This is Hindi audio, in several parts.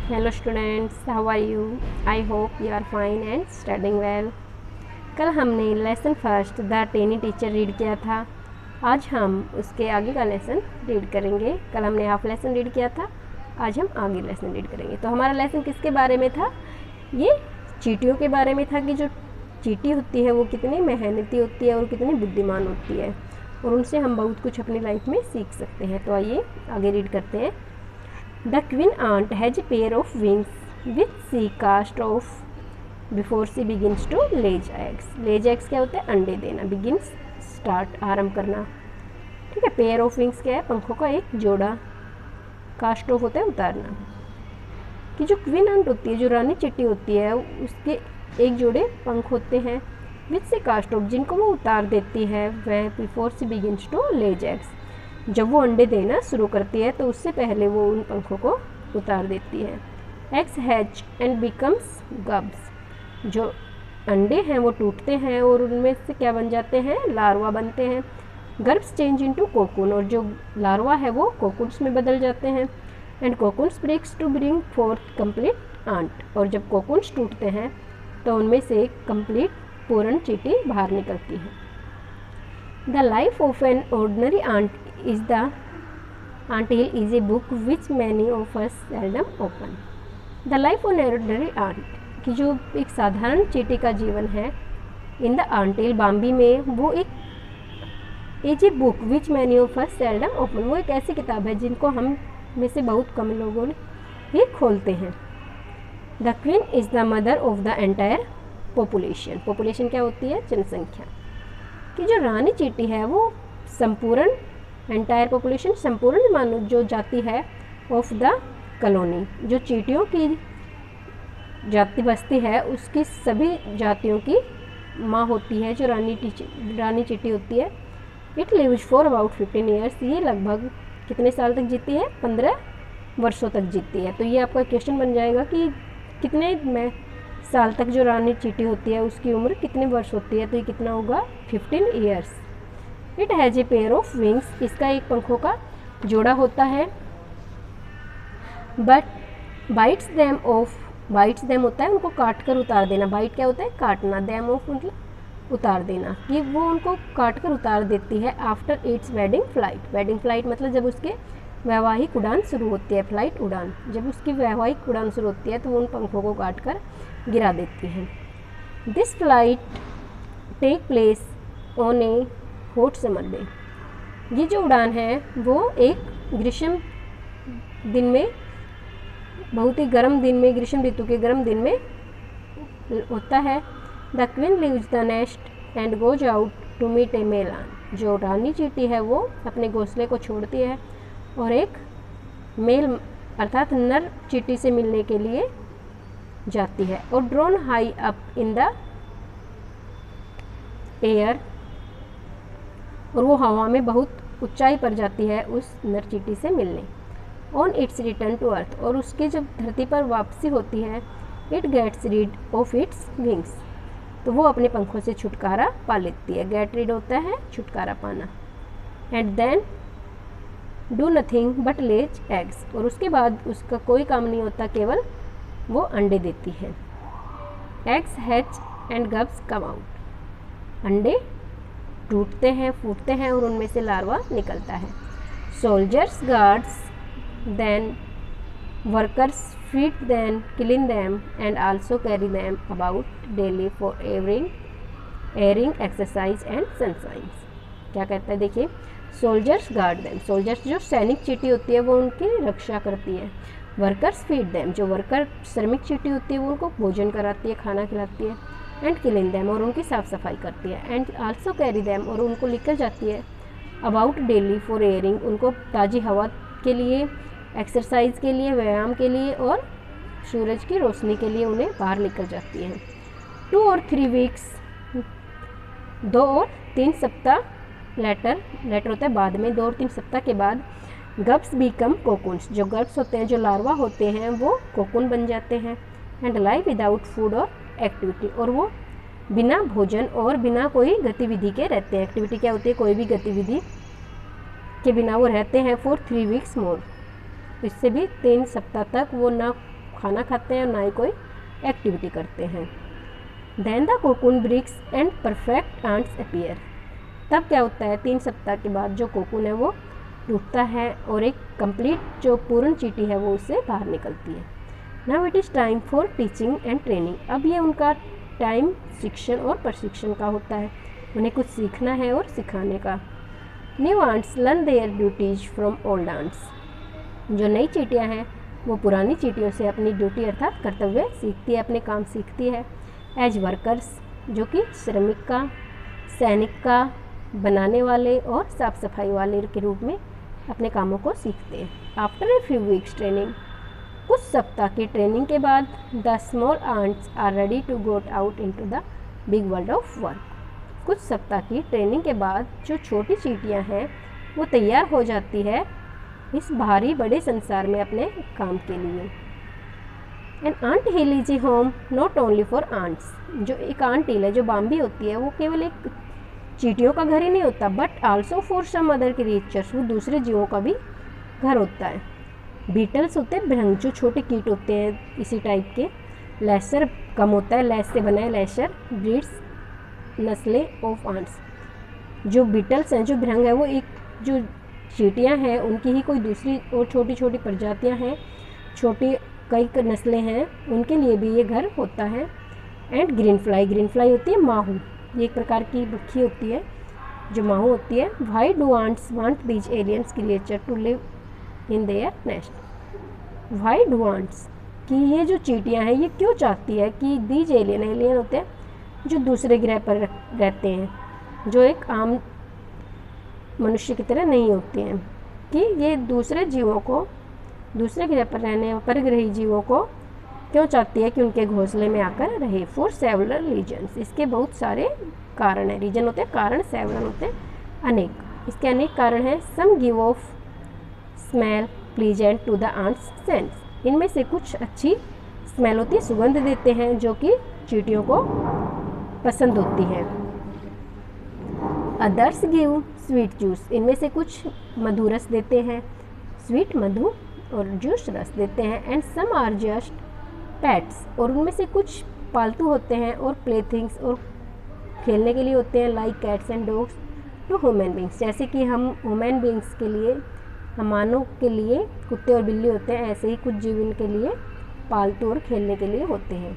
Hello students, how are you? I hope you are fine and studying well. कल हमने lesson first the tiny teacher read किया था। आज हम उसके आगे का लेसन रीड करेंगे। कल हमने हाफ लेसन रीड किया था, आज हम आगे लेसन रीड करेंगे। तो हमारा लेसन किसके बारे में था? ये चींटियों के बारे में था कि जो चींटी होती है वो कितनी मेहनती होती है और कितनी बुद्धिमान होती है और उनसे हम बहुत कुछ अपनी लाइफ में सीख सकते हैं। तो आइए आगे रीड करते हैं। The queen ant has a pair of wings which she casts off before she begins to lay eggs. Lay eggs क्या होता है? अंडे देना। Begins start आरंभ करना। ठीक है। पेयर ऑफ विंग्स क्या है? पंखों का एक जोड़ा। कास्ट ऑफ होता है उतारना। कि जो क्वीन आंट होती है, जो रानी चींटी होती है, उसके एक जोड़े पंख होते हैं विच से कास्ट ऑफ, जिनको वो उतार देती है वह before she begins to lay eggs, जब वो अंडे देना शुरू करती है तो उससे पहले वो उन पंखों को उतार देती है। एग्स हैच एंड बिकम्स गब्स, जो अंडे हैं वो टूटते हैं और उनमें से क्या बन जाते हैं? लार्वा बनते हैं। गर्भ्स चेंज इनटू कोकून, और जो लार्वा है वो कोकून्स में बदल जाते हैं। And cocoons breaks to bring forth complete ant, और जब कोकून्स टूटते हैं तो उनमें से एक कंप्लीट पूर्ण चींटी बाहर निकलती है। The life of an ordinary ant is the ant hill is a book which many of us seldom open. The life of an ordinary ant, कि जो एक साधारण चींटी का जीवन है, in the ant hill Bambi में, वो एक is a book which many of us seldom open. वो एक ऐसी किताब है जिनको हम में से बहुत कम लोगों ने ही खोलते हैं। The queen is the mother of the entire population. Population क्या होती है? जनसंख्या। कि जो रानी चींटी है वो संपूर्ण, एंटायर पॉपुलेशन संपूर्ण मानव जो जाति है ऑफ द कॉलोनी, जो चींटियों की जाति बस्ती है उसकी सभी जातियों की माँ होती है जो रानी चींटी होती है। It lives for about 15 years, ये लगभग कितने साल तक जीती है? 15 वर्षों तक जीती है। तो ये आपका क्वेश्चन बन जाएगा कि कितने साल तक जो रानी चींटी होती है उसकी उम्र कितने वर्ष होती है? तो ये कितना होगा? 15 years. It has a pair of wings, इसका एक पंखों का जोड़ा होता है। But bytes them of, bytes them होता है उनको काट कर उतार देना। बाइट क्या होता है? काटना। देम ऑफ मतलब उतार देना, कि वो उनको काट कर उतार देती है। After it's wedding flight, wedding flight मतलब जब उसके वैवाहिक उड़ान शुरू होती है। फ्लाइट उड़ान, जब उसकी वैवाहिक उड़ान शुरू होती है तो वो उन पंखों को काट कर गिरा देती है। This flight take place on a hot summer day, ये जो उड़ान है वो एक ग्रीष्म दिन में, बहुत ही गर्म दिन में, ग्रीष्म ऋतु के गर्म दिन में होता है। The queen leaves the nest and goes out to meet a male ant, जो रानी चींटी है वो अपने घोंसले को छोड़ती है और एक मेल अर्थात नर चींटी से मिलने के लिए जाती है। और drone high up in the air, और वो हवा में बहुत ऊंचाई पर जाती है उस नर चींटी से मिलने। On its return to earth, और उसकी जब धरती पर वापसी होती है, it gets rid of its wings, तो वो अपने पंखों से छुटकारा पा लेती है। गेट रीड होता है छुटकारा पाना। And then do nothing but lays eggs, और उसके बाद उसका कोई काम नहीं होता, केवल वो अंडे देती है। Eggs hatch and grubs come out, अंडे टूटते हैं, फूटते हैं और उनमें से लार्वा निकलता है। Soldiers guards them workers feed them killing them and also carry them about daily for airing exercise and sunshine. क्या कहता है? देखिए, सोल्जर्स गार्ड देम, सोल्जर्स जो सैनिक चींटी होती है वो उनकी रक्षा करती है। वर्कर्स फीड देम, जो वर्कर श्रमिक चींटी होती है वो उनको भोजन कराती है, खाना खिलाती है। एंड किलिंग दैम, और उनकी साफ़ सफाई करती है। एंड आल्सो कैरी दैम, और उनको लेकर जाती है अबाउट डेली फॉर एयरिंग, उनको ताज़ी हवा के लिए, एक्सरसाइज के लिए, व्यायाम के लिए और सूरज की रोशनी के लिए उन्हें बाहर लेकर जाती है। 2 और 3 वीक्स, 2 और 3 सप्ताह, लेटर होता है बाद में, 2 और 3 सप्ताह के बाद गब्स बिकम कोकून्स, जो गब्स होते हैं, जो लार्वा होते हैं, वो कोकून बन जाते हैं। एंड लाइव विदाउट फूड और एक्टिविटी, और वो बिना भोजन और बिना कोई गतिविधि के रहते हैं। एक्टिविटी क्या होती है? कोई भी गतिविधि के बिना वो रहते हैं। फॉर 3 वीक्स मोर, इससे भी 3 सप्ताह तक वो ना खाना खाते हैं और ना ही कोई एक्टिविटी करते हैं। Then the cocoon breaks and perfect ants appear. तब क्या होता है, 3 सप्ताह के बाद जो कोकून है वो टूटता है और एक कंप्लीट जो पूर्ण चींटी है वो उससे बाहर निकलती है। Now it is time for teaching and training. अब ये उनका टाइम शिक्षण और प्रशिक्षण का होता है, उन्हें कुछ सीखना है और सिखाने का। New ants learn their duties from old ants. जो नई चींटियाँ हैं वो पुरानी चींटियों से अपनी ड्यूटी अर्थात कर्तव्य सीखती है, अपने काम सीखती है। एज वर्कर्स, जो कि श्रमिक का, सैनिक का, बनाने वाले और साफ सफाई वाले के रूप में अपने कामों को सीखते हैं। After a few weeks training, कुछ सप्ताह की ट्रेनिंग के बाद, the small ants are ready to go out into the big world of work. कुछ सप्ताह की ट्रेनिंग के बाद जो छोटी चींटियां हैं वो तैयार हो जाती है इस भारी बड़े संसार में अपने काम के लिए। An ant hill is a home not only for ants. जो एक आंट हिल है, जो बाम्बी होती है, वो केवल एक चींटियों का घर ही नहीं होता, but also for some other creatures, वो दूसरे जीवों का भी घर होता है। बीटल्स होते हैं भृंग, जो छोटे कीट होते हैं इसी टाइप के। लेसर कम होता है, लेस से बना है लेसर, ब्रीड्स नस्लें ऑफ आंट्स। जो बीटल्स हैं, जो भृंग है, वो एक जो चींटियाँ हैं उनकी ही कोई दूसरी और छोटी छोटी प्रजातियाँ हैं, छोटी कई नस्लें हैं, उनके लिए भी ये घर होता है। एंड ग्रीन फ्लाई होती है माहू, ये एक प्रकार की मक्खी होती है जो माहू होती है। Why do ants want these aliens creature to live in their nest. Why do ants, कि ये जो चींटियाँ हैं ये क्यों चाहती है कि दीज एलियन होते हैं जो दूसरे ग्रह पर रहते हैं, जो एक आम मनुष्य की तरह नहीं होते हैं, कि ये दूसरे जीवों को, दूसरे ग्रह पर रहने परग्रही जीवों को क्यों चाहती है कि उनके घोंसले में आकर रहे। फॉर सेवरल रीजन्स, इसके बहुत सारे कारण हैं। रीजन होते हैं कारण, सेवरल होते हैं अनेक, इसके अनेक कारण हैं। Some give off smell pleasant to the ants sense. इनमें से कुछ अच्छी स्मेल होती है, सुगंध देते हैं, जो कि चींटियों को पसंद होती है। अदर्स गिव स्वीट जूस, इनमें से कुछ मधु रस देते हैं, स्वीट मधु, और जूस रस देते हैं। And some are just pets, और उनमें से कुछ पालतू होते हैं और प्ले थिंग्स, और खेलने के लिए होते हैं, like cats and dogs to human beings. जैसे कि हम ह्यूमन बींग्स के लिए, हम मानव के लिए कुत्ते और बिल्ली होते हैं, ऐसे ही कुछ जीव इनके लिए पालतू और खेलने के लिए होते हैं।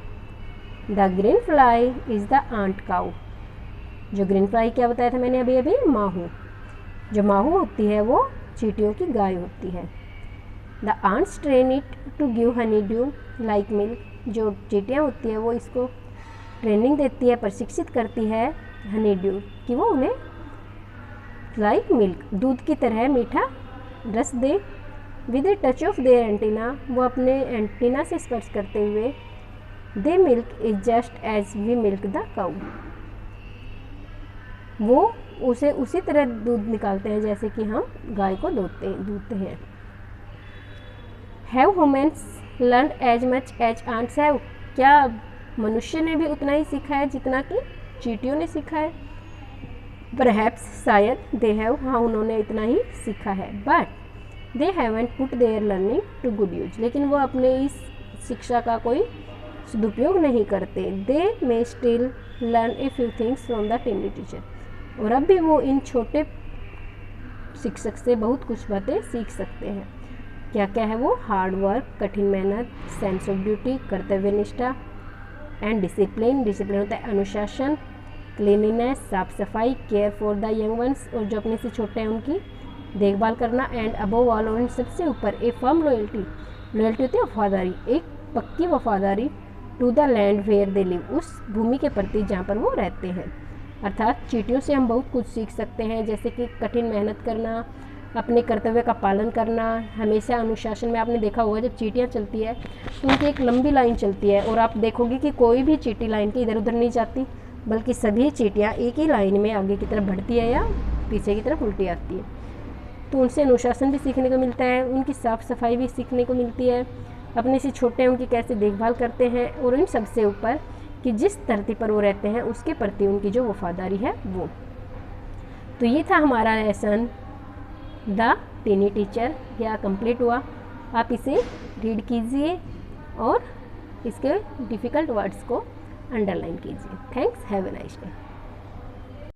The green fly is the ant cow. जो ग्रीन फ्लाई क्या बताया था मैंने अभी, माहू। जो माहू होती है वो चींटियों की गाय होती है। The ants train it to give honey dew like milk. जो चींटियाँ होती है वो इसको ट्रेनिंग देती है, प्रशिक्षित करती है हनी ड्यू, कि वो उन्हें लाइक मिल्क, दूध की तरह मीठा रस दे। With a touch of their antenna, वो अपने एंटीना से स्पर्श करते हुए, they milk is just as we milk the cow. वो उसे उसी तरह दूध निकालते हैं जैसे कि हम गाय को दूधते हैं। Have humans learn as much as ants have. क्या मनुष्य ने भी उतना ही सीखा है जितना कि चींटियों ने सीखा है? परहैप्स, शायद, दे हैव, हाँ उन्होंने इतना ही सीखा है। But they haven't put their learning to good use, लेकिन वो अपने इस शिक्षा का कोई सदुपयोग नहीं करते। They may still learn a few things from the tiny teacher, और अब भी वो इन छोटे शिक्षक से बहुत कुछ बातें सीख सकते हैं। क्या क्या है वो? हार्ड वर्क, कठिन मेहनत, सेंस ऑफ ड्यूटी, कर्तव्य निष्ठा, एंड डिसिप्लिन। डिसिप्लिन होता है अनुशासन, क्लीनिनेस, साफ सफाई, care for the young ones, और जो अपने से छोटे हैं उनकी देखभाल करना। एंड अबव ऑल, और इन सबसे ऊपर, ए फर्म लॉयल्टी। लॉयल्टी होती है वफादारी, एक पक्की वफादारी, to the land where they live, उस भूमि के प्रति जहाँ पर वो रहते हैं। अर्थात चींटियों से हम बहुत कुछ सीख सकते हैं, जैसे कि कठिन मेहनत करना, अपने कर्तव्य का पालन करना, हमेशा अनुशासन में। आपने देखा होगा जब चींटियाँ चलती है तो उनकी एक लंबी लाइन चलती है, और आप देखोगे कि कोई भी चींटी लाइन के इधर उधर नहीं जाती, बल्कि सभी चींटियाँ एक ही लाइन में आगे की तरफ बढ़ती है या पीछे की तरफ उल्टी आती है। तो उनसे अनुशासन भी सीखने को मिलता है, उनकी साफ़ सफाई भी सीखने को मिलती है, अपने से छोटे हैं उनकी कैसे देखभाल करते हैं, और इन सबसे ऊपर कि जिस धरती पर वो रहते हैं उसके प्रति उनकी जो वफादारी है वो। तो ये था हमारा लेसन द टीनी टीचर, यह कंप्लीट हुआ। आप इसे रीड कीजिए और इसके डिफ़िकल्ट वर्ड्स को अंडरलाइन कीजिए। Thanks, have a nice day.